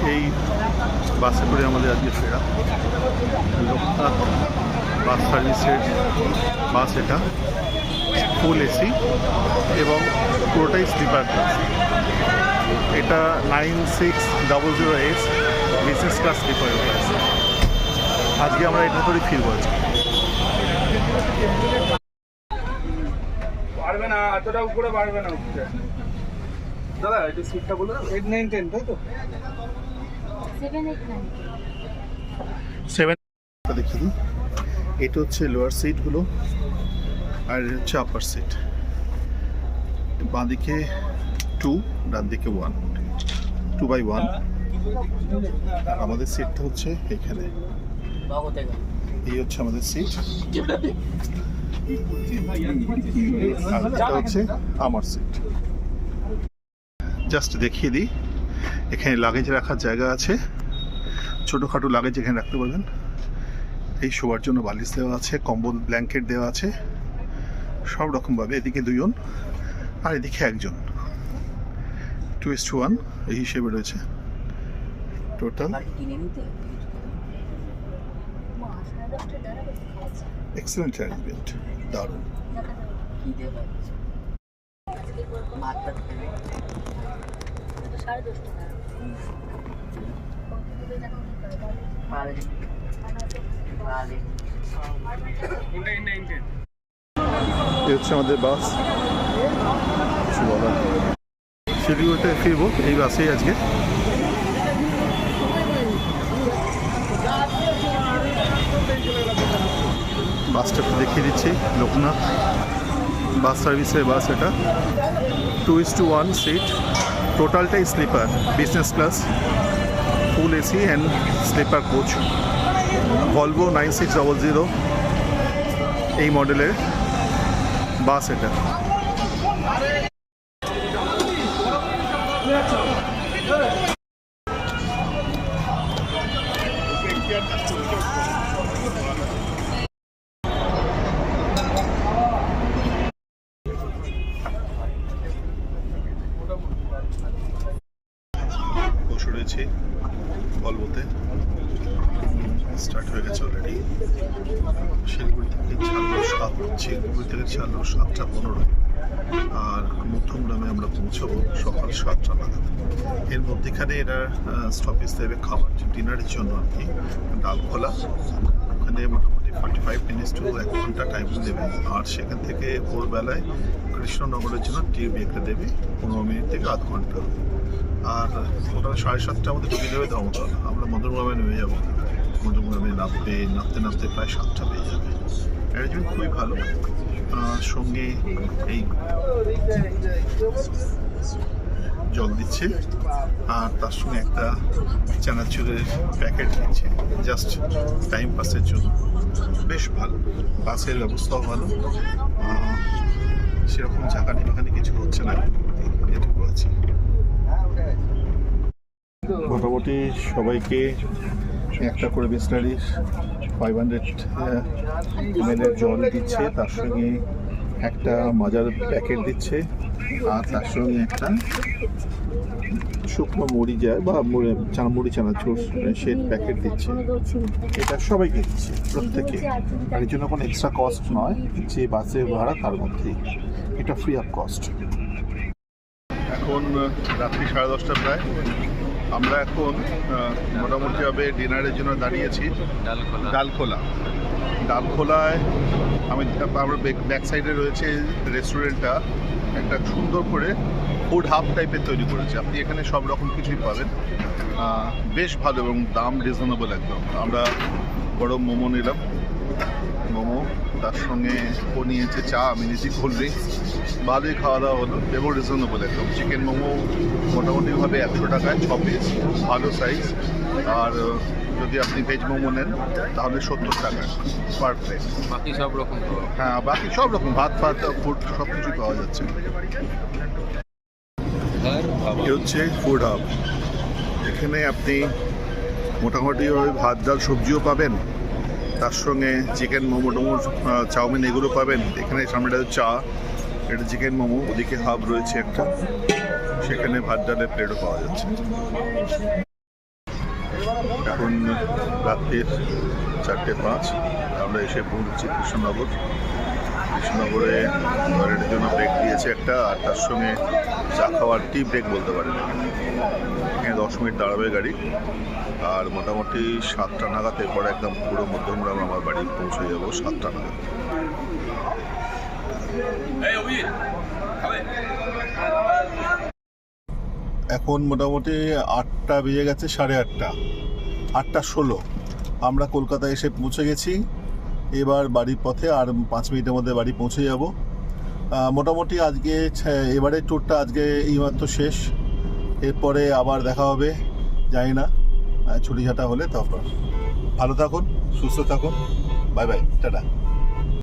সেই বাসে করে আমাদের আজকে ফেরা। লোকনাথ বাস সার্ভিসের বাস এটা, ফুল এসি এবং পুরোটাই স্লিপার ক্লাস। এটা 9600S business class sleeper class. আজকে আমরা এটা করেই ফিরব আজকে। পারবে না, এতটা উপরে পারবে না উঠতে। দাদা এটা সিটটা বলে দাও। 8 9 10 তাই তো? 7 8 9 7 দেখিয়ে দিই। এটা হচ্ছে লোয়ার সিটগুলো আর এটা হচ্ছে আপার সিট। বাঁ দিকে 2, ডান দিকে 1, 2x1। আর আমাদের সিটটা হচ্ছে এখানে। এই হচ্ছে আমাদের সিট, আর এটা হচ্ছে আমার সিট। জাস্ট দেখিয়ে দিই, এখানে লাগেজ রাখার জায়গা আছে, ছোটোখাটো লাগেজ এখানে রাখতে পারবেন। এই শোয়ার জন্য বালিশ দেওয়া আছে, কম্বল ব্ল্যাঙ্কেট দেওয়া আছে সব রকমভাবে। এদিকে 2 জন আর এদিকে 1 জন, 2:1 এই হিসেবে রয়েছে টোটাল। এক্সেলেন্ট অ্যারেঞ্জমেন্ট, দারুণ। এই হচ্ছে আমাদের বাস। কিছু বলার, শিলিগুড়িতে ফিরবো এই বাসেই আজকে। বাসটা দেখিয়ে দিচ্ছি, লোকনাথ বাস সার্ভিসের বাস এটা। 2:1 সিট, টোটালটাই sleeper, business class, full AC and sleeper coach. Volvo 9600 এই মডেলের বাস এটা। বসে রয়েছে ভলভোতে, স্টার্ট হয়ে গেছে অলরেডি। শিলিগুড়ি থেকে ছাড়লো 7:15 আর মধ্যমগ্রামে আমরা পৌঁছাবো সকাল 7টা নাগাদ। এর মধ্যেখানে এরা স্টপেজ দেবে খাবার ডিনারের জন্য আর কি, ডালখোলা। ওখানে মোটামুটি 45 মিনিটস টু 1 ঘন্টা টাইম দেবে। আর সেখান থেকে ভোরবেলায় কৃষ্ণনগরের জন্য টি ব্রেকটা দেবে 15 মিনিট থেকে আধ ঘন্টা। আর ওটা 7:30টার মধ্যে ঢুকে যাবে দমদম। আমরা মধ্যমগ্রামে নেমে যাবো। মধ্যমগ্রামে নামতে প্রায় 7টা বেজে যাবে। অ্যারেঞ্জমেন্ট খুবই ভালো। সঙ্গে এই জল দিচ্ছে আর তার সঙ্গে একটা চানাচুরের প্যাকেট দিচ্ছে, জাস্ট টাইম পাসের জন্য। বেশ ভালো, বাসের ব্যবস্থাও ভালো, সেরকম ঝাঁকানি ফাঁকানি কিছু হচ্ছে না, এটুকু আছে। মোটামুটি সবাইকে একটা করে বিসলারির 500 ml জল দিচ্ছে, তার সঙ্গে একটা মাজার প্যাকেট দিচ্ছে, আর তার সঙ্গে একটা শুকনো মুড়ি যায় বা মুড়ি চানাচুর সে প্যাকেট দিচ্ছে। এটা সবাইকে দিচ্ছে, প্রত্যেকে। আর এর জন্য কোনো এক্সট্রা কস্ট নয়, যে বাসের ভাড়া তার মধ্যেই, এটা ফ্রি অফ কস্ট। এখন রাত্রি 10:30 প্রায়। আমরা এখন মোটামুটিভাবে ডিনারের জন্য দাঁড়িয়েছি ডালখোলায়। আমরা ব্যাক সাইডে রয়েছে রেস্টুরেন্টটা, একটা সুন্দর করে ফুড হাব টাইপের তৈরি করেছে। আপনি এখানে সব রকম কিছুই পাবেন, বেশ ভালো এবং দাম রিজনেবল একদম। আমরা বড় মোমো নিলাম, মোমো, তার সঙ্গে ও নিয়েছে চা, আমি নিয়েছি কোল্ড ড্রিঙ্কস। ভালোই খাওয়া দাওয়া হলো এবং রিজনেবল একদম। চিকেন মোমো মোটামুটিভাবে 100 টাকায় 6 পিস, ভালো সাইজ। আর যদি আপনি ভেজ মোমো নেন তাহলে 70 টাকা পার প্লেট। বাকি সব রকম, হ্যাঁ বাকি সব রকম ভাত ফুড সব কিছুই পাওয়া যাচ্ছে। এ হচ্ছে ফুড হাব। এখানে আপনি মোটামুটি ওই ভাত ডাল সবজিও পাবেন, তার সঙ্গে চিকেন মোমো টোমো চাউমিন এগুলো পাবেন। এখানে সামনেটা চা, এটা চিকেন মোমো, ওদিকে হাব রয়েছে একটা, সেখানে ভাত ডালের প্লেটও পাওয়া যাচ্ছে। এখন রাত্রির 4:05, আমরা এসে পৌঁছেছি কৃষ্ণনগর। কৃষ্ণনগরে টয়লেটের জন্য ব্রেক দিয়েছে একটা, আর তার সঙ্গে চা খাওয়ার টি ব্রেক বলতে পারেন। এখানে 10 মিনিট দাঁড়াবে গাড়ি, আর মোটামুটি 7টা নাগাদ এরপরে একদম পুরো মধ্যমগ্রাম আমার বাড়ি পৌঁছে যাবো 7টা নাগাদ। এখন মোটামুটি 8টা বেজে গেছে, 8:30, 8:16। আমরা কলকাতায় এসে পৌঁছে গেছি। এবার বাড়ির পথে আর 5 মিনিটের মধ্যে বাড়ি পৌঁছে যাব। মোটামুটি আজকে এবারের ট্যুরটা আজকে এইমাত্র শেষ। এরপরে আবার দেখা হবে, জানি না, ছুটি ছাটা হলে। তারপর ভালো থাকুন, সুস্থ থাকুন, বাই বাই, টাটা।